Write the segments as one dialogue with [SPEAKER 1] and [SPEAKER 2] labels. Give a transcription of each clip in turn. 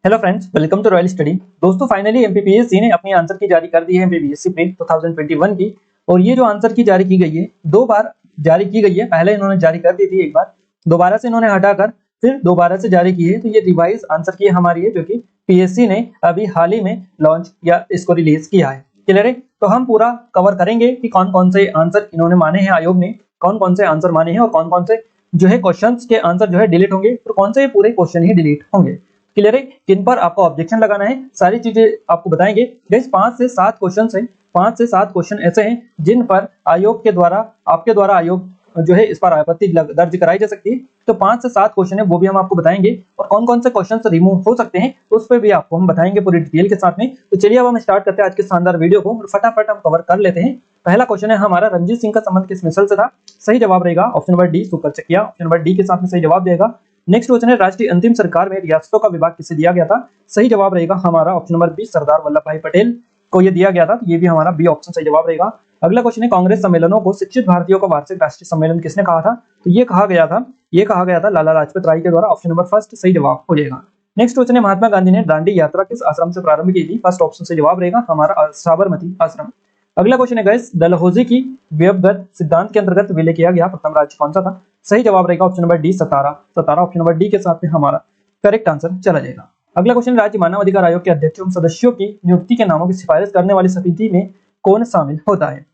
[SPEAKER 1] Hello friends, welcome to royal study. दोस्तों finally MPPSC ने अपनी आंसर की जारी कर दी है एमपीपीएससी प्री 2021 की। और ये जो आंसर की जारी की गई है, दो बार जारी की गई है। पहले इन्होंने जारी कर दी थी एक बार, दोबारा से इन्होंने हटाकर फिर दोबारा से जारी की है। तो ये रिवाइज आंसर की हमारी है, जो कि पीएससी ने अभी हाल ही में लॉन्च या इसको रिलीज किया है। क्लियर है? तो हम पूरा कवर करेंगे कि कौन कौन से आंसर इन्होंने माने हैं, आयोग ने कौन कौन से आंसर माने हैं और कौन कौन से जो है क्वेश्चंस के आंसर जो है डिलीट होंगे और कौन से पूरे क्वेश्चन ही डिलीट होंगे। क्लियर है? किन पर आपको ऑब्जेक्शन लगाना है, सारी चीजें आपको बताएंगे। गाइस 5 से 7 क्वेश्चन हैं, 5 से 7 क्वेश्चन ऐसे हैं जिन पर आयोग के द्वारा आपके द्वारा आयोग जो है इस पर आपत्ति दर्ज कराई जा सकती है। तो 5 से 7 क्वेश्चन है, वो भी हम आपको बताएंगे और कौन कौन से क्वेश्चन रिमूव हो सकते हैं तो उस पर भी आपको हम बताएंगे पूरी डिटेल के साथ में। तो चलिए अब हम स्टार्ट करते हैं आज के शानदार वीडियो को और फटाफट हम कवर कर लेते हैं। पहला क्वेश्चन है हमारा, रणजीत सिंह का संबंध किस मिसल से था? सही जवाब रहेगा ऑप्शन नंबर डी, सुपर चकिया। ऑप्शन नंबर डी के साथ में सही जवाब देगा। नेक्स्ट क्वेश्चन है, राष्ट्रीय अंतिम सरकार में रियासतों का विभाग किसे दिया गया था? सही जवाब रहेगा हमारा option number B, Sardar Vallabh भाई पटेल को ये दिया गया था। तो ये भी हमारा बी ऑप्शन सही जवाब रहेगा। अगला क्वेश्चन है, कांग्रेस सम्मेलनों को शिक्षित भारतीयों का वार्षिक राष्ट्रीय सम्मेलन किसने कहा था? तो ये कहा गया था लाला लाजपत राय के द्वारा। ऑप्शन नंबर फर्स्ट सही जवाब हो जाएगा। नेक्स्ट क्वेश्चन है, महात्मा गांधी ने दांडी यात्रा किस आश्रम से प्रारंभ की थी? फर्स्ट ऑप्शन सही जवाब रहेगा हमारा साबरमती आश्रम। अगला क्वेश्चन है गाइस, डलहौजी की व्यवगत सिद्धांत के अंतर्गत विलय किया गया प्रथम राज्य कौन सा था? सही जवाब रहेगा ऑप्शन नंबर डी, सतारा। सतारा ऑप्शन नंबर डी के साथ में हमारा करेक्ट आंसर चला जाएगा। अगला क्वेश्चन, राज्य मानव अधिकार आयोग के अध्यक्ष एवं सदस्यों की नियुक्ति के नामों की सिफारिश करने वाली समिति में कौन शामिल होता है?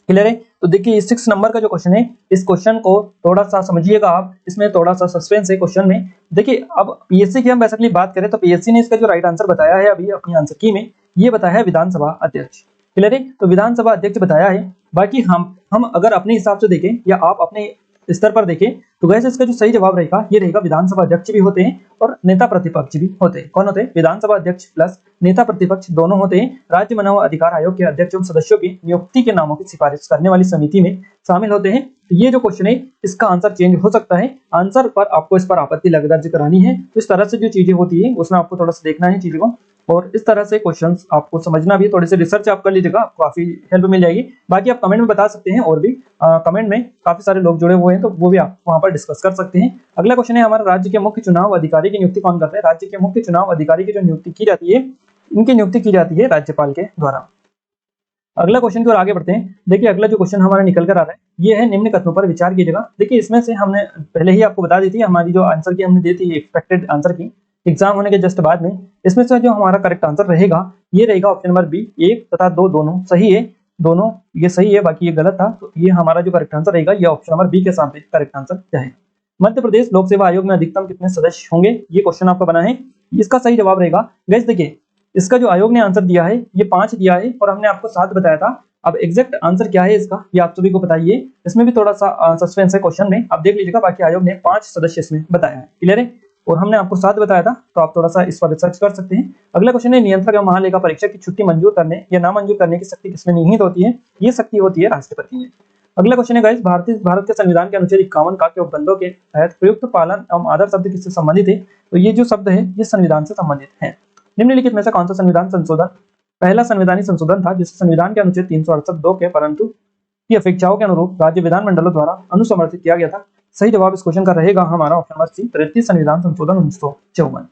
[SPEAKER 1] क्लियर है? तो देखिए 6 नंबर का जो क्वेश्चन है, इस क्वेश्चन को थोड़ा सा समझिएगा आप, इसमें थोड़ा सा सस्पेंस है क्वेश्चन में। देखिए अब पीएससी की हम बेसिकली बात करें तो पीएससी ने इसका जो राइट आंसर बताया है अभी अपनी आंसर की में, ये बताया है विधानसभा अध्यक्ष। क्लियर है? तो विधानसभा अध्यक्ष बताया है। बाकी हम अगर अपने हिसाब से देखें या आप अपने स्तर पर देखें तो वैसे इसका जो सही जवाब रहेगा ये रहेगा, विधानसभा अध्यक्ष भी होते हैं और नेता प्रतिपक्ष भी होते हैं। कौन होते हैं? विधानसभा अध्यक्ष प्लस नेता प्रतिपक्ष दोनों होते हैं। राज्य मानव अधिकार आयोग के अध्यक्ष एवं सदस्यों की नियुक्ति के नामों की सिफारिश करने वाली समिति में शामिल होते हैं। तो ये जो क्वेश्चन है इसका आंसर चेंज हो सकता है, आंसर पर आपको इस पर आपत्ति दर्ज करानी है। तो इस तरह से जो चीजें होती है उसमें आपको थोड़ा सा देखना है चीजों को, और इस तरह से क्वेश्चंस आपको समझना भी, थोड़ी सी रिसर्च आप कर लीजिएगा, आपको काफी हेल्प मिल जाएगी। बाकी आप कमेंट में बता सकते हैं, और भी कमेंट में काफी सारे लोग जुड़े हुए हैं तो वो भी आप वहां पर डिस्कस कर सकते हैं। अगला क्वेश्चन है हमारा, राज्य के मुख्य चुनाव अधिकारी की नियुक्ति कौन करता है? राज्य के मुख्य चुनाव अधिकारी की जो नियुक्ति की जाती है, इनकी नियुक्ति की जाती है राज्यपाल के द्वारा। अगला क्वेश्चन की ओर आगे बढ़ते हैं। देखिए अगला जो क्वेश्चन हमारा निकल कर आ रहा है ये है, निम्न कथनों पर विचार कीजिएगा। देखिए इसमें से हमने पहले ही आपको बता दी थी, हमारी जो आंसर की हमने दी थी एक्सपेक्टेड आंसर की एग्जाम होने के जस्ट बाद में, इसमें से जो हमारा करेक्ट आंसर रहेगा ये रहेगा ऑप्शन नंबर बी, 1 तथा 2 दोनों सही है। दोनों ये सही है, बाकी ये गलत था। तो ये हमारा जो करेक्ट आंसर रहेगा ये ऑप्शन नंबर बी के साथ करेक्ट आंसर रहेगा। मध्य प्रदेश लोक सेवा आयोग में अधिकतम कितने सदस्य होंगे? ये क्वेश्चन आपका बना है, इसका सही जवाब रहेगा गाइस, देखिए इसका जो आयोग ने आंसर दिया है ये 5 दिया है और हमने आपको 7 बताया था। अब एग्जैक्ट आंसर क्या है इसका ये आप सभी को बताइए, इसमें भी थोड़ा सा सस्पेंस है क्वेश्चन में, आप देख लीजिएगा। बाकी आयोग ने 5 सदस्य इसमें बताया है। क्लियर है? और हमने आपको 7 बताया था, तो आप थोड़ा सा इस पर रिसर्च कर सकते हैं। अगला क्वेश्चन है, नियंत्रक एवं महालेखा परीक्षक की छुट्टी मंजूर करने या ना मंजूर करने की शक्ति किसमें निहित होती है? ये शक्ति होती है राष्ट्रपति में। अगला क्वेश्चन है गाइस, भारत के संविधान के अनुच्छेद 51 का के उपबंधों के तहत प्रयुक्त पालन एवं आदर शब्द किससे संबंधित है? तो ये जो शब्द है ये संविधान से संबंधित है। निम्नलिखित में से कौन सा संविधान संशोधन पहला संवैधानिक संशोधन था जिसे संविधान के अनुच्छेद 368(2) के परंतु की अपेक्षाओं के अनुरूप राज्य विधानमंडलों द्वारा अनुसमर्थित किया गया था? सही जवाब इस क्वेश्चन का रहेगा हमारा ऑप्शन नंबर सी, 33 संविधान संशोधन 1954।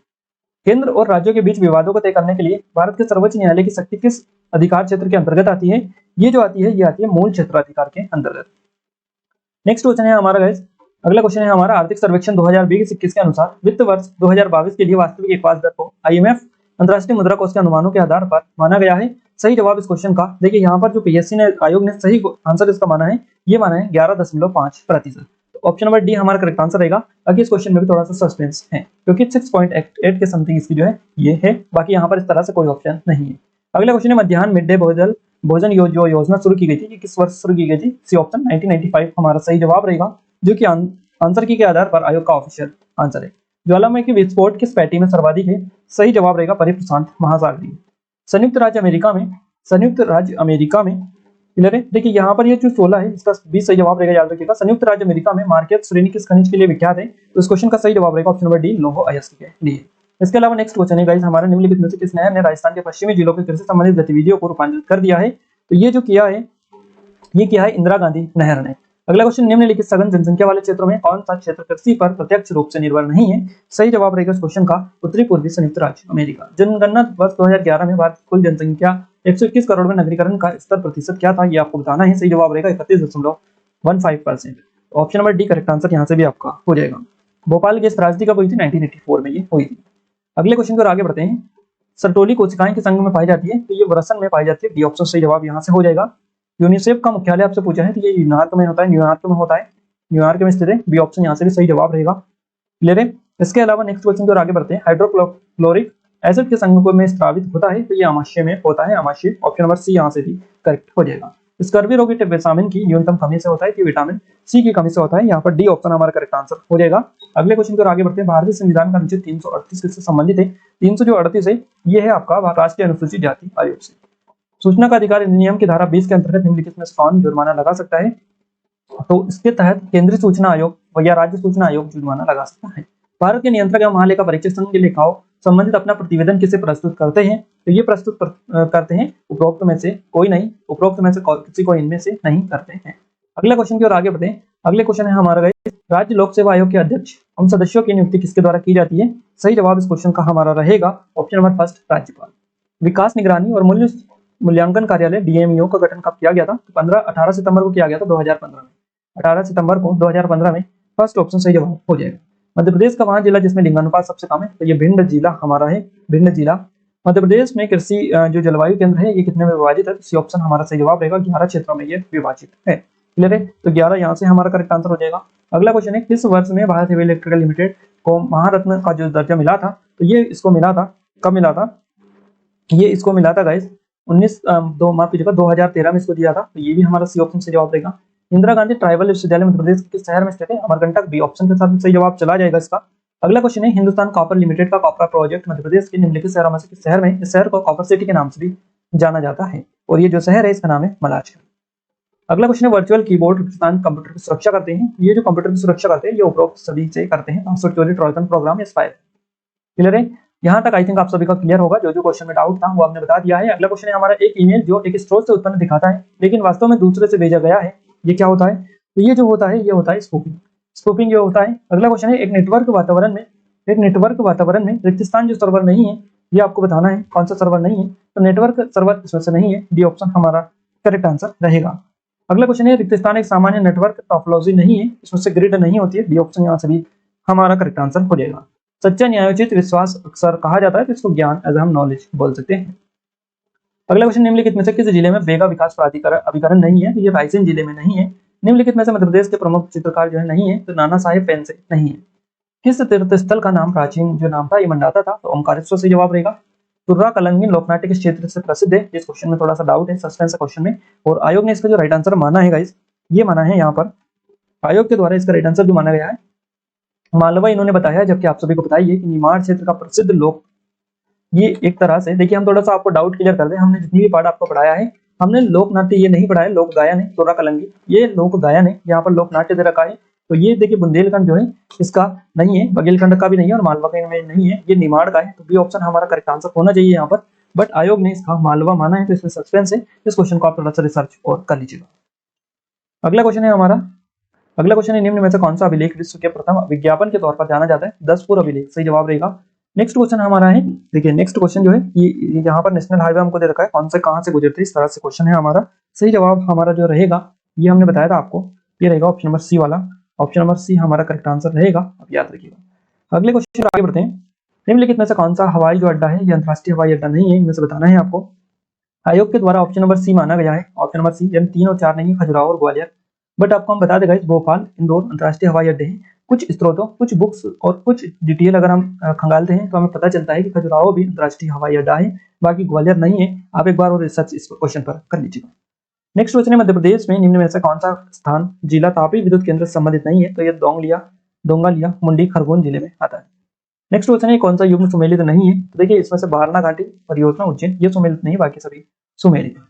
[SPEAKER 1] केंद्र और राज्यों के बीच विवादों को तय करने के लिए भारत के सर्वोच्च न्यायालय की शक्ति किस अधिकार क्षेत्र के अंतर्गत आती है? ये जो आती है ये आती है मूल क्षेत्राधिकार के अंतर्गत। नेक्स्ट क्वेश्चन है हमारा गाइस, अगला क्वेश्चन है हमारा, आर्थिक सर्वेक्षण 2020-21 के अनुसार वित्त वर्ष 2022 के लिए वास्तविक विकास दर को IMF अंतर्राष्ट्रीय मुद्रा कोष के अनुमानों के आधार पर माना गया है। सही जवाब इस क्वेश्चन का, देखिए यहाँ पर जो पीएससी ने आयोग ने सही आंसर इसका माना है, ये माना है 11.5%। ऑप्शन नंबर डी हमारा करेक्ट आंसर रहेगा। अगर इस क्वेश्चन में भी थोड़ा सा सस्पेंस है क्योंकि 6.8 के समथिंग इसकी जो है ये है, बाकी यहाँ पर इस तरह से कोई ऑप्शन नहीं है। अगला क्वेश्चन है, मध्याह्न मिड डे भोजन जो योजना शुरू की गई थी ये किस वर्ष शुरू की गई थी? सी ऑप्शन 1995 हमारा सही जवाब रहेगा, जो कि आंसर की के आधार पर आयोग का ऑफिशियल आंसर है। ज्वालामुखी विस्फोट किस पैटी में सर्वाधिक है? सही जवाब रहेगा परिप्रशांत महासागरीय। संयुक्त राज्य अमेरिका में क्लियर है? देखिए यहाँ पर ये जो 16 है इसका 20 सही जवाब रहेगा, याद रखिएगा। संयुक्त राज्य अमेरिका में मार्केट श्रेणी किस खनिज के लिए विख्यात है? तो इस क्वेश्चन का सही जवाब रहेगा ऑप्शन नंबर डी, लौह अयस्क के लिए। इसके अलावा नेक्स्ट क्वेश्चन है गाइस हमारा, निम्नलिखित में से किस नहर ने राजस्थान के पश्चिमी जिलों की कृषि संबंधित गतिविधियों को रूपांतरित कर दिया है? तो ये जो किया है ये किया है इंदिरा गांधी नहर ने। अगला क्वेश्चन, निम्नलिखित सघन जनसंख्या वाले क्षेत्रों में कौन सा क्षेत्र कृषि पर प्रत्यक्ष रूप से निर्भर नहीं है? सही जवाब रहेगा इस क्वेश्चन का उत्तरी पूर्वी संयुक्त राज्य अमेरिका। जनगणना वर्ष 2011 में भारत की कुल जनसंख्या 121 करोड़ में नगरीकरण का स्तर प्रतिशत क्या था, ये आपको बताना है। सही जवाब रहेगा 31.15%। Option number D correct answer यहाँ से भी आपका हो जाएगा। भोपाल गैस त्रासदी कब हुई थी? 1984 में ये हुई थी। अगले क्वेश्चन को आगे बढ़ते हैं। सरटोली कोशिकाएं किस अंग में पाई जाती है? तो ये वृषण में पाई जाती है। डी ऑप्शन सही जवाब यहाँ से हो जाएगा। यूनिसेफ का मुख्यालय आपसे पूछा है तो ये न्यूयॉर्क में होता है, न्यूयॉर्क में होता है, न्यूयॉर्क में स्थित है। बी ऑप्शन यहाँ से भी सही जवाब रहेगा। क्लियर है। इसके अलावा नेक्स्ट क्वेश्चन को आगे बढ़ते हैं। हाइड्रोक्लोरिक एसिड किस अंग में स्रावित होता है? तो ये आमाशय में होता है, आमाशय। ऑप्शन नंबर सी यहाँ से भी करेक्ट हो जाएगा। स्कर्वी रोग विटामिन की न्यूनतम कमी से होता है कि विटामिन सी की कमी से होता है? यहाँ पर डी ऑप्शन हमारा करेक्ट आंसर हो जाएगा। अगले क्वेश्चन को आगे बढ़ते हैं। भारतीय संविधान का अनुच्छेद 338 किससे संबंधित है? 338 है, ये है आपका राष्ट्रीय अनुसूचित जाति आयोग से। सूचना का अधिकार अधिनियम की धारा 20 के अंतर्गत निम्नलिखित में से कौन जुर्माना लगा सकता है? तो इसके तहत केंद्रीय सूचना आयोग या राज्य सूचना आयोग जुर्माना लगा सकता है। भारत के नियंत्रक एवं महालेखा परीक्षक संघ के लेखाओं संबंधित अपना प्रतिवेदन किसे प्रस्तुत करते हैं? तो ये प्रस्तुत करते हैं उपरोक्त में से कोई नहीं, उपरोक्त में से किसी को इनमें से नहीं करते हैं। अगला क्वेश्चन की ओर आगे बढ़ते हैं। अगले क्वेश्चन है हमारा, राज्य लोक सेवा आयोग के अध्यक्ष उन सदस्यों की नियुक्ति किसके द्वारा की जाती है? सही जवाब इस क्वेश्चन का हमारा रहेगा ऑप्शन नंबर फर्स्ट, राज्यपाल। विकास निगरानी और मूल्यांकन कार्यालय डीएमईओ का गठन कब किया गया था? तो 18 सितंबर को किया गया था 2015 में। 18 सितंबर को 2015 में। फर्स्ट ऑप्शन सही जवाब हो जाएगा। मध्य प्रदेश का वहां जिला जिसमें लिंगानुपात सबसे कम है तो ये भिंड जिला हमारा है, भिंड जिला। मध्य प्रदेश में कृषि जो जलवायु केंद्र है ये कितने में विभाजित है? तो सी ऑप्शन हमारा सही जवाब रहेगा। 11 क्षेत्रों में ये विभाजित है। क्लियर है। तो 11 यहाँ से हमारा करेक्ट आंसर हो जाएगा। अगला क्वेश्चन है, किस वर्ष में भारत हेवी इलेक्ट्रिकल लिमिटेड को महारत्न का जो दर्जा मिला था? तो ये इसको मिला था, कब मिला था? ये इसको मिला था गाइस 2013 में इसको दिया था। तो ये भी हमारा सी ऑप्शन से जवाब रहेगा। इंदिरा गांधी ट्राइबल विश्वविद्यालय मध्य प्रदेश के किस शहर में स्थित है? अमरकंटक। बी ऑप्शन के साथ सही जवाब चला जाएगा इसका। अगला क्वेश्चन है, हिंदुस्तान कॉपर लिमिटेड का कॉपर प्रोजेक्ट मध्य प्रदेश के निम्नलिखित शहरों में से किस शहर में? इस शहर को कॉपर सिटी के नाम से भी जाना जाता है और ये जो शहर है इसका नाम है मलाजकर। अगला क्वेश्चन है, वर्चुअल कीबोर्ड हिंदुस्तान कंप्यूटर की सुरक्षा करते हैं। ये जो कंप्यूटर की सुरक्षा करते हैं ये उपरोक्त सभी से करते हैं, पासवर्ड चोरी, ट्रोजन प्रोग्राम या स्पाई। क्लियर है। यहाँ तक आई थिंक आप सभी का क्लियर होगा। जो जो क्वेश्चन में डाउट था वो आपने बता दिया है। अगला क्वेश्चन है हमारा, एक ईमेल जो एक स्रोत से उत्पन्न दिखाता है लेकिन वास्तव में दूसरे से भेजा गया है, ये क्या होता है? तो ये जो होता है ये होता है स्पूफिंग। स्पूफिंग ये होता है। अगला क्वेश्चन है, एक नेटवर्क वातावरण में रिक्त स्थान जो सर्वर नहीं है, ये आपको बताना है कौन सा सर्वर नहीं है। तो नेटवर्क सर्वर इसमें से नहीं है। डी ऑप्शन हमारा करेक्ट आंसर रहेगा। अगला क्वेश्चन है, रिक्त स्थान एक सामान्य नेटवर्क टोपोलॉजी नहीं है, इसमें से ग्रिड नहीं होती है। डी ऑप्शन यहाँ से भी हमारा करेक्ट आंसर हो जाएगा। सच्चा न्यायोचित विश्वास अक्सर कहा जाता है तो इसको ज्ञान एज हम नॉलेज बोल सकते हैं। अगला क्वेश्चन, निम्नलिखित में से किस जिले में बेगा विकास प्राधिकरण अभिकरण नहीं है? ये रायसेन जिले में नहीं है। निम्नलिखित में से मध्य प्रदेश के प्रमुख चित्रकार जो है नहीं है, तो नाना साहेब पेंसे नहीं है। किस तीर्थ स्थल का नाम प्राचीन जो नाम था ये मंडाता था? तो ओमकारेश्वर से जवाब रहेगा। तुर्रा कलंगिन लोकनाट्य किस क्षेत्र से प्रसिद्ध है? इस क्वेश्चन में थोड़ा सा डाउट है, सस्पेंस है क्वेश्चन में, और आयोग ने इसका जो राइट आंसर माना है गाइस, ये माना है यहाँ पर आयोग के द्वारा इसका राइट आंसर जो माना गया है मालवा इन्होंने बताया। जबकि आप सभी को बताइए कि निमाड़ क्षेत्र का प्रसिद्ध लोक, ये एक तरह से देखिए, हम थोड़ा सा आपको डाउट क्लियर कर दें। हमने जितनी भी पार्ट आपको पढ़ाया है हमने लोक नाट्य ये नहीं पढ़ाया, लोक गायन है। तुर्रा कलंगी ये लोक गायन है, यहाँ पर लोक नाट्य दे रखा है। तो ये देखिए बुंदेलखंड जो है इसका नहीं है, बघेलखंड का भी नहीं है और मालवा का में नहीं है, ये निमाड़ का है। तो बी ऑप्शन हमारा करेक्ट आंसर होना चाहिए यहाँ पर, बट आयोग ने इसका मालवा माना है तो इसमें सस्पेंस है। इस क्वेश्चन को आप थोड़ा सा रिसर्च और कर लीजिएगा। अगला क्वेश्चन है हमारा, अगला क्वेश्चन है, निम्न में से कौन सा अभिलेख विश्व के प्रथम विज्ञापन के तौर पर जाना जाता है? 10 अभिलेख। सही जवाब रहेगा। नेक्स्ट क्वेश्चन हमारा है, देखिए नेक्स्ट क्वेश्चन जो है ये यहाँ पर नेशनल हाईवे हमको दे रखा है, कौन से कहाँ से गुजरते हैं, इस तरह से क्वेश्चन है हमारा। सही जवाब हमारा जो रहेगा ये हमने बताया था आपको, ये रहेगा ऑप्शन नंबर सी वाला। ऑप्शन नंबर सी हमारा करेक्ट आंसर रहेगा, आप याद रखिएगा। अगले क्वेश्चन आगे बढ़ते हैं। निम्नलिखित में से कौन सा हवाई जो अड्डा है ये अंतर्राष्ट्रीय हवाई अड्डा नहीं है, इनमें से बताना है आपको। आयोग के द्वारा ऑप्शन नंबर सी माना गया है, ऑप्शन नंबर सी, यानी 3 और 4 नहीं, खजुराहो और ग्वालियर। बट आपको हम बता देगा भोपाल, इंदौर अंतर्राष्ट्रीय हवाई अड्डे हैं। कुछ स्त्रोतों, कुछ बुक्स और कुछ डिटेल अगर हम खंगालते हैं तो हमें पता चलता है कि खजुराहो भी अंतर्राष्ट्रीय हवाई अड्डा है, बाकी ग्वालियर नहीं है। आप एक बार और रिसर्च इस क्वेश्चन पर कर लीजिएगा। नेक्स्ट क्वेश्चन है, मध्य प्रदेश में निम्न में से कौन सा स्थान जिला तापी विद्युत केंद्र से संबंधित नहीं है? तो ये दोंगालिया मुंडी खरगोन जिले में आता है। नेक्स्ट क्वेश्चन है, कौन सा युग्म सुमेलित नहीं है? तो देखिए इसमें से बारना घाटी परियोजना उज्जैन ये सुमेलित नहीं, बाकी सभी सुमेलित है।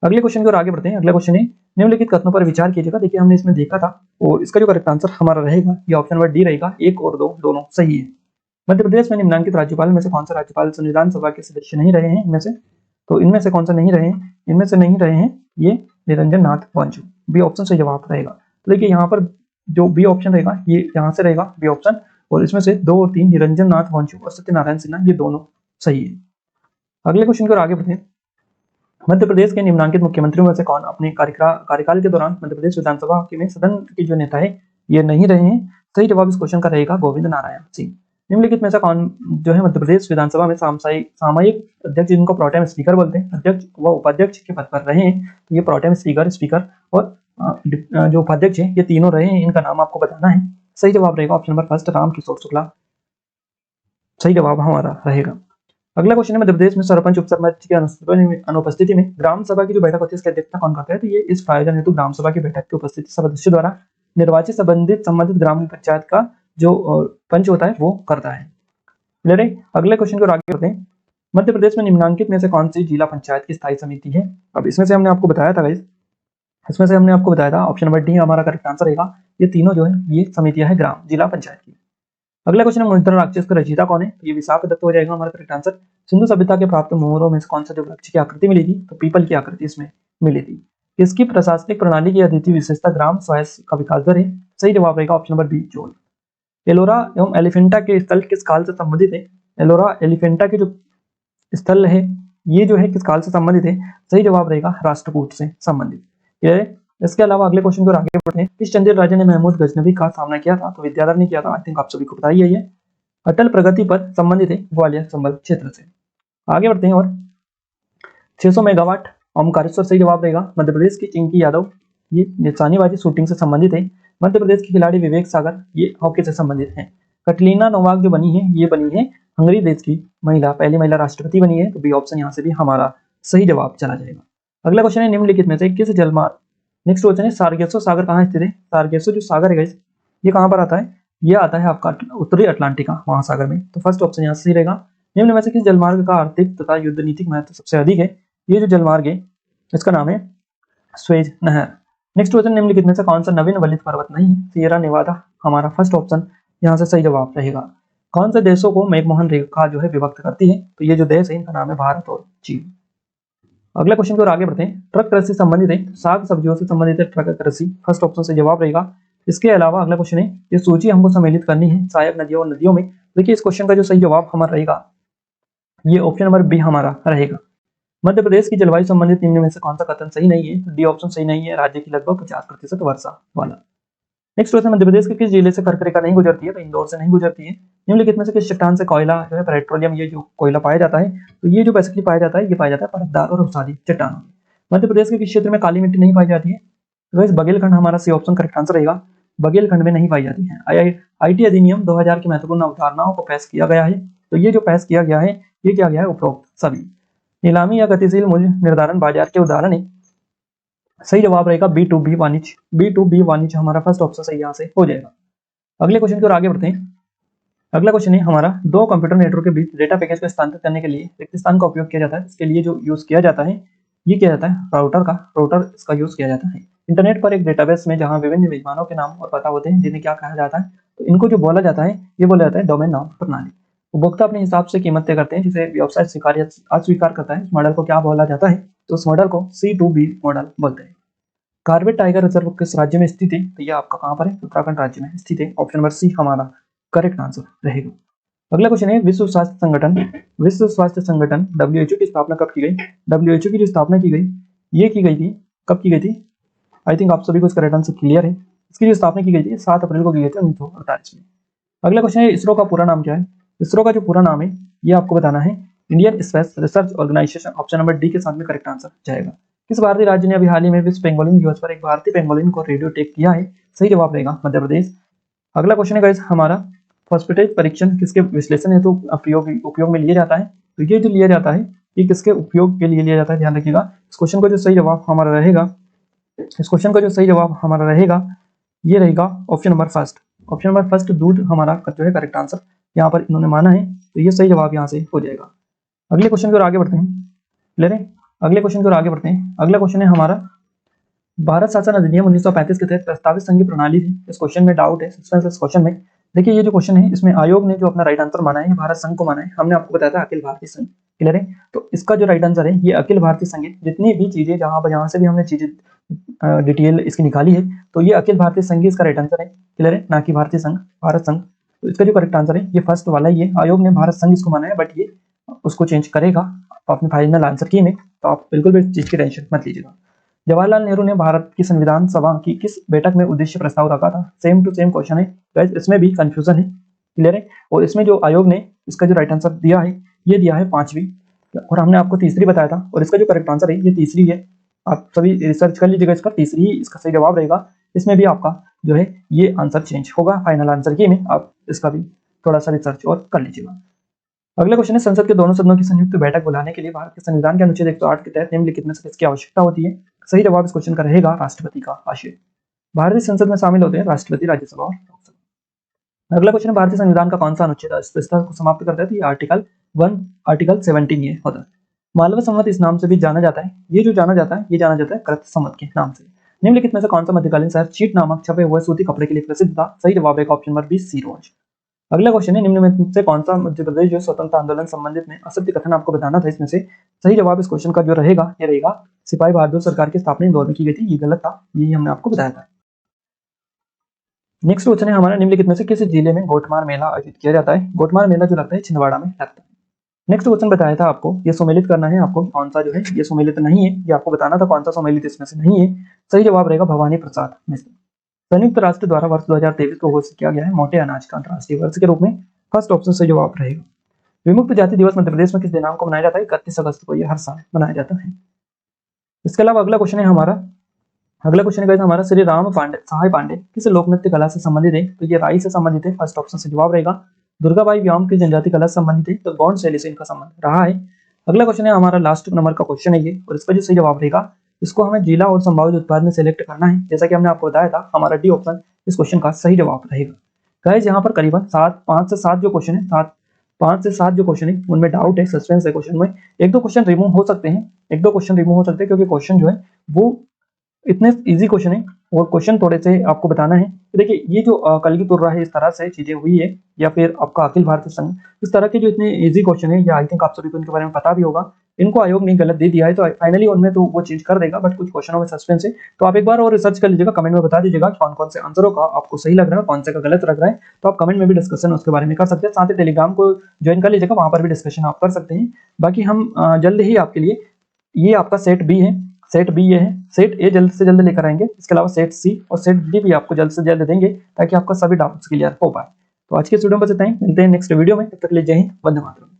[SPEAKER 1] अगले क्वेश्चन की ओर आगे बढ़ते हैं। अगला क्वेश्चन है, निम्नलिखित कथनों पर विचार कीजिएगा। देखिए हमने इसमें देखा था और इसका जो करेक्ट आंसर हमारा रहेगा ये ऑप्शन नंबर डी रहेगा। 1 और 2 दोनों सही है। मध्य प्रदेश में निम्नलिखित राज्यपाल में से कौन सा राज्यपाल संविधान सभा के सदस्य नहीं रहे हैं? इनमें से, तो इनमें से कौन सा नहीं रहे हैं? इनमें से नहीं रहे हैं ये निरंजन नाथ वांचू। बी ऑप्शन से जवाब रहेगा। तो देखिए यहाँ पर जो बी ऑप्शन रहेगा ये यहाँ से रहेगा बी ऑप्शन, और इसमें से 2 और 3 निरंजन नाथ वंशु और सत्यनारायण सिन्हा ये दोनों सही है। अगले क्वेश्चन की ओर आगे बढ़ते हैं। मध्य प्रदेश के निम्नांकित मुख्यमंत्रियों में से कौन अपने कार्यकाल के दौरान मध्य प्रदेश विधानसभा के में सदन के जो नेता है ये नहीं रहे हैं? सही जवाब इस क्वेश्चन का रहेगा गोविंद नारायण सिंह। निम्नलिखित में से कौन जो है मध्य प्रदेश विधानसभा में सामयिक अध्यक्ष, जिनको प्रोटेम स्पीकर बोलते हैं, अध्यक्ष व उपाध्यक्ष के पद पर रहे हैं? तो ये प्रोटेम स्पीकर और जो उपाध्यक्ष है ये तीनों रहे हैं, इनका नाम आपको बताना है। सही जवाब रहेगा option number first, Ramkishore Shukla सही जवाब हमारा रहेगा। अगला क्वेश्चन है, मध्य प्रदेश में सरपंच उप सरपंच की अनुपस्थिति में ग्राम सभा की जो बैठक होती है इसकी अध्यक्षता कौन करता है? तो ये इस आयोजन हेतु ग्राम सभा की बैठक की उपस्थिति सदस्य द्वारा निर्वाचित संबंधित ग्राम पंचायत का जो पंच होता है वो करता है। क्लियर है? अगले क्वेश्चन को आगे बढ़ते हैं। मध्य प्रदेश में निम्नांकित में से कौन सी जिला पंचायत की स्थायी समिति है? अब इसमें से हमने आपको बताया था गाइस, इसमें से हमने आपको बताया था ऑप्शन नंबर डी हमारा करेक्ट आंसर रहेगा। ये तीनों जो है ये समितियां है ग्राम जिला पंचायत की। अगला क्वेश्चन है, मुद्रण राक्षस का रचयिता कौन है? तो ये विशाख दत्त हो जाएगा हमारा करेक्ट आंसर। सिंधु सभ्यता के प्राप्त मोहरों में से कौन सा जो वृक्ष की आकृति मिली थी? तो पीपल की आकृति इसमें मिली थी। इसकी प्रशासनिक प्रणाली की अद्वितीय विशेषता ग्राम स्वास्थ्य का विकास दर है। सही जवाब रहेगा ऑप्शन नंबर बी जोल। एलोरा एवं एलिफेंटा के स्थल किस काल से संबंधित है? एलोरा एलिफेंटा के जो स्थल है ये जो है किस काल से संबंधित है? सही जवाब रहेगा राष्ट्रकूट से संबंधित। ठीक है, इसके अलावा अगले क्वेश्चन को आगे बढ़ते हैं। किस चंदेल राजा ने महमूद गजनवी का सामना किया था? तो विद्याधर ने किया था। आई थिंक आप सभी को पता ही है ये। अटल प्रगति पर संबंधित है ग्वालियर संबल क्षेत्र से। आगे बढ़ते हैं और 600 मेगावाट ओमकारेश्वर सही जवाब रहेगा। मध्य प्रदेश की चिंकी यादव ये निशानेबाजी शूटिंग से संबंधित है। मध्य प्रदेश के खिलाड़ी विवेक सागर ये हॉकी से संबंधित है। कटरीना नोवाक जो बनी है ये बनी है हंगरी देश की महिला, पहली महिला राष्ट्रपति बनी है। तो बी ऑप्शन यहाँ से भी हमारा सही जवाब चला जाएगा। अगला क्वेश्चन है, निम्नलिखित में से किस जलमार्ग, नेक्स्ट क्वेश्चन है, सार्गेसो सागर कहाँ स्थित है? सार्गेसो जो सागर है गाइस ये कहाँ पर आता है? ये आता है आपका उत्तरी अटलांटिका महासागर में। तो फर्स्ट ऑप्शन यहाँ से सही रहेगा। निम्न में से किस जलमार्ग का आर्थिक तथा युद्ध नीतिक महत्व सबसे अधिक है? ये जो जलमार्ग है इसका नाम है स्वेज नहर। नेक्स्ट क्वेश्चन, निम्नलिखित में से कौन सा नवीन वलित पर्वत नहीं है? सियरा नेवादा हमारा फर्स्ट ऑप्शन यहाँ से सही जवाब रहेगा। कौन से देशों को मैकमोहन रेखा जो है विभक्त करती है? तो ये जो देश है इनका नाम है भारत और चीन। अगला क्वेश्चन को आगे बढ़ते हैं। ट्रक कृषि संबंधित है, साग सब्जियों से संबंधित है ट्रक कृषि, फर्स्ट ऑप्शन से जवाब रहेगा। इसके अलावा अगला क्वेश्चन है, ये सूची हमको सम्मिलित करनी है सहायक नदियों और नदियों में। देखिए इस क्वेश्चन का जो सही जवाब हमारा रहेगा ये ऑप्शन नंबर बी हमारा रहेगा। मध्य प्रदेश की जलवायु संबंधित निम्न में से कौन सा कथन सही नहीं है? तो डी ऑप्शन सही नहीं है, राज्य की लगभग 50% वर्षा वाला। नेक्स्ट क्वेश्चन, मध्य प्रदेश के किस जिले से कर्क रेखा नहीं गुजरती है? तो इंदौर से नहीं गुजरती है। निम्नलिखित में से किस चट्टान से कोयला जो है पेट्रोलियम ये जो कोयला पाया जाता है? तो ये जो बेसिकली पाया जाता है ये पाया जाता है परतदार और उसारी चट्टानों में। मध्य प्रदेश के किस क्षेत्र में काली मिट्टी नहीं पाई जाती है? तो इस बघेलखंड हमारा सी ऑप्शन करेक्ट आंसर रहेगा। बघेलखंड में नहीं पाई जाती है। आईटी अधिनियम 2000 की महत्वपूर्ण अवधारणाओं को पेश किया गया है। तो ये जो पेश किया गया है ये क्या गया है? उपरोक्त सभी। नीलामी या गतिशील मूल्य निर्धारण बाजार के उदाहरण है। सही जवाब रहेगा B2B वाणिज्य। B2B वाणिज्य हमारा फर्स्ट ऑप्शन सही यहाँ से हो जाएगा। अगले क्वेश्चन की ओर आगे बढ़ते हैं। अगला क्वेश्चन है हमारा, दो कंप्यूटर नेटवर्क के बीच डेटा पैकेज को स्थानांतरित करने के लिए रिक्त स्थान का उपयोग किया जाता है। इसके लिए जो यूज किया जाता है ये किया जाता है राउटर इसका यूज किया जाता है। इंटरनेट पर एक डेटाबेस में जहां विभिन्न मेजबानों के नाम और पता होते हैं जिन्हें क्या कहा जाता है? तो इनको जो बोला जाता है ये बोला जाता है डोमेन नाम प्रणाली। उपभोक्ता अपने हिसाब से कीमत तय करते हैं, जिसे व्यवसाय स्वीकार या अस्वीकार करता है। इस मॉडल को क्या बोला जाता है? तो उस मॉडल को C2B मॉडल बोलते हैं। कार्बेट टाइगर रिजर्व किस राज्य में स्थित है? तो ये आपका कहां पर है? उत्तराखंड राज्य में स्थित है। ऑप्शन नंबर सी हमारा करेक्ट आंसर रहेगा। अगला क्वेश्चन है, विश्व स्वास्थ्य संगठन WHO की स्थापना कब की गई? WHO की जो स्थापना की गई ये की गई थी, कब की गई थी? आई थिंक आप सभी को इसका करेक्ट आंसर क्लियर है। इसकी जो स्थापना की गई थी 7 अप्रैल को की गई थी 1948 में। अगला क्वेश्चन है, इसरो का पूरा नाम क्या है? इसरो का जो पूरा नाम है ये आपको बताना है Indian space research organisation. Option number D के साथ में करेक्ट आंसर जाएगा। किस भारतीय राज्य ने अभी हाल ही में विश्व पेंगोलिन दिवस पर एक भारतीय पेंगोलिन को रेडियो टेक किया है? सही जवाब रहेगा मध्य प्रदेश। अगला क्वेश्चन है गाइस हमारा, फॉस्फेटेज परीक्षण किसके विश्लेषण हेतु उपयोग में लिया जाता है? तो ये जो लिया जाता है ये किसके उपयोग के लिए लिया जाता है? ध्यान रखिएगा। इस क्वेश्चन का जो सही जवाब हमारा रहेगा ये रहेगा ऑप्शन नंबर फर्स्ट दूध हमारा जो है करेक्ट आंसर यहाँ पर इन्होंने माना है। तो ये सही जवाब यहाँ से हो जाएगा। अगले क्वेश्चन की ओर आगे बढ़ते हैं। अगले क्वेश्चन की ओर आगे बढ़ते हैं। अगला क्वेश्चन है हमारा, भारत शासन अधिनियम 1935 के तहत प्रस्तावित संघीय प्रणाली थी। इस क्वेश्चन में डाउट है इस क्वेश्चन में। देखिए ये जो क्वेश्चन है इसमें आयोग ने जो अपना राइट आंसर माना है भारत संघ को माना है। हमने आपको बताया था अखिल भारतीय संघ। क्लियर है? तो इसका जो राइट आंसर है ये अखिल भारतीय संघ है। जितनी भी चीजें जहां से भी हमने चीजें डिटेल इसकी निकाली है। तो ये अखिल भारतीय संघ इसका राइट आंसर है, क्लियर है, ना कि भारतीय संघ, भारत संघ। तो इसका जो करेक्ट आंसर है ये फर्स्ट वाला ही है। आयोग ने भारत संघ इसको माना है, बट ये उसको चेंज करेगा अपने फाइनल आंसर की में, तो आप बिल्कुल भी इस चीज की टेंशन मत लीजिएगा। जवाहरलाल नेहरू ने भारत की संविधान सभा की किस बैठक में उद्देश्य प्रस्ताव रखा था? सेम टू सेम क्वेश्चन है गाइस, इसमें भी कंफ्यूजन है, क्लियर है। और इसमें जो आयोग ने इसका जो राइट आंसर दिया है ये दिया है 5वीं, और हमने आपको तीसरी बताया था, और इसका जो करेक्ट आंसर है ये तीसरी है। आप सभी रिसर्च कर लीजिएगा, इसका तीसरी ही इसका सही जवाब रहेगा। इसमें भी आपका जो है ये आंसर चेंज होगा फाइनल आंसर की में, आप इसका भी थोड़ा सा रिसर्च और कर लीजिएगा। अगला क्वेश्चन है, संसद के दोनों सदनों की संयुक्त बैठक बुलाने के लिए भारत के संविधान के अनुच्छेद 108 के तहत निम्नलिखित में से किसकी आवश्यकता होती है? सही जवाब इस क्वेश्चन का रहेगा राष्ट्रपति का आशय। भारतीय संसद में शामिल होते हैं राष्ट्रपति, राज्यसभा और लोकसभा। अगला क्वेश्चन है, भारतीय संविधान का कौन सा अनुच्छेद अस्पष्टता को समाप्त करता है? तो ये आर्टिकल 1 आर्टिकल 17 ये होता है। मालवा संवत इस नाम से भी जाना जाता है, ये जो जाना जाता है ये जाना जाता है कृत संवत के नाम से। निम्नलिखित में से कौन सा मध्यकालीन शहर चीट नामक छपे हुए सूती कपड़े के लिए प्रसिद्ध था? सही जवाब है ऑप्शन नंबर 20 सिरोंज। अगला क्वेश्चन है, निम्न में से कौन सा मध्य प्रदेश जो स्वतंत्रता आंदोलन संबंधित में असत्य कथन आपको बताना था? इसमें से सही जवाब इस क्वेश्चन का जो रहेगा ये रहेगा सिपाही बहादुर सरकार की स्थापना इंदौर में की गई थी, ये गलत था, यही हमने आपको बताया था। नेक्स्ट क्वेश्चन है हमारा, निम्नलिखित में से किस जिले में गोटमार मेला आयोजित किया जाता है? गोटमार मेला जो लगता है छिंदवाड़ा में लगता है। नेक्स्ट क्वेश्चन बताया था आपको, ये सम्मिलित करना है आपको, कौन सा जो है ये सम्मिलित नहीं है, ये आपको बताना था कौन सा सम्मिलित इसमें से नहीं है। सही जवाब रहेगा भवानी प्रसाद मिश्र। संयुक्त राष्ट्र द्वारा वर्ष 2023 को घोषित किया गया है मोटे अनाज का अंतर्राष्ट्रीय वर्ष के रूप में। फर्स्ट ऑप्शन सही जवाब रहेगा। विमुक्त जाति दिवस मध्य प्रदेश में किस दिनांक को मनाया जाता है? 31 अगस्त को, ये हर साल मनाया जाता है। इसके अलावा अगला क्वेश्चन है हमारा, अगला क्वेश्चन है हमारा, श्री राम पांडे सहाय पांडे किस लोक नृत्य कला से संबंधित है? तो ये राई से संबंधित है, फर्स्ट ऑप्शन से जवाब रहेगा। दुर्गाबाई व्याम की जनजाति कला से संबंधित है, तो गौंड शैली से इनका संबंध रहा है। अगला क्वेश्चन है हमारा लास्ट नंबर का क्वेश्चन है ये, और इसका जो सही जवाब रहेगा इसको हमें जिला और संभावित उत्पाद में सेलेक्ट करना है, जैसा कि हमने आपको बताया था, हमारा डी ऑप्शन इस क्वेश्चन का सही जवाब रहेगा। गाइस यहाँ पर करीबन 5 से 7 जो क्वेश्चन है, 5 से 7 जो क्वेश्चन है उनमें डाउट है, सस्पेंस है क्वेश्चन में। एक दो क्वेश्चन रिमूव हो सकते हैं, क्योंकि क्वेश्चन जो है वो इतने इजी क्वेश्चन है, और क्वेश्चन थोड़े से आपको बताना है। तो देखिए ये जो कलगी तुर्रा है, इस तरह से चीजें हुई है, या फिर आपका अखिल भारतीय संघ, इस तरह के जो इतने इजी क्वेश्चन है, या आई थिंक आप सभी को इनके बारे में पता भी होगा, इनको आयोग ने गलत दे दिया है, तो फाइनली उनमें तो वो चेंज कर देगा, बट कुछ क्वेश्चनों में सस्पेंस है। तो आप एक बार और रिसर्च कर लीजिएगा, कमेंट में बता दीजिएगा कौन कौन से आंसरों का आपको सही लग रहा है, कौन से का गलत लग रहा है। तो आप कमेंट में भी डिस्कशन उसके बारे में कर सकते हैं, साथ ही टेलीग्राम को ज्वाइन कर लीजिएगा, वहां पर भी डिस्कशन आप कर सकते हैं। बाकी हम जल्द ही आपके लिए, ये आपका सेट बी है, सेट बी ये है, सेट ए जल्द से जल्द लेकर आएंगे, इसके अलावा सेट सी और सेट डी भी आपको जल्द से जल्द देंगे, ताकि आपका सभी डाउट्स क्लियर हो पाए। तो आज के वीडियो में बस इतना ही, मिलते हैं नेक्स्ट वीडियो में, तब तक के लिए जय हिंद, वंदे मातरम।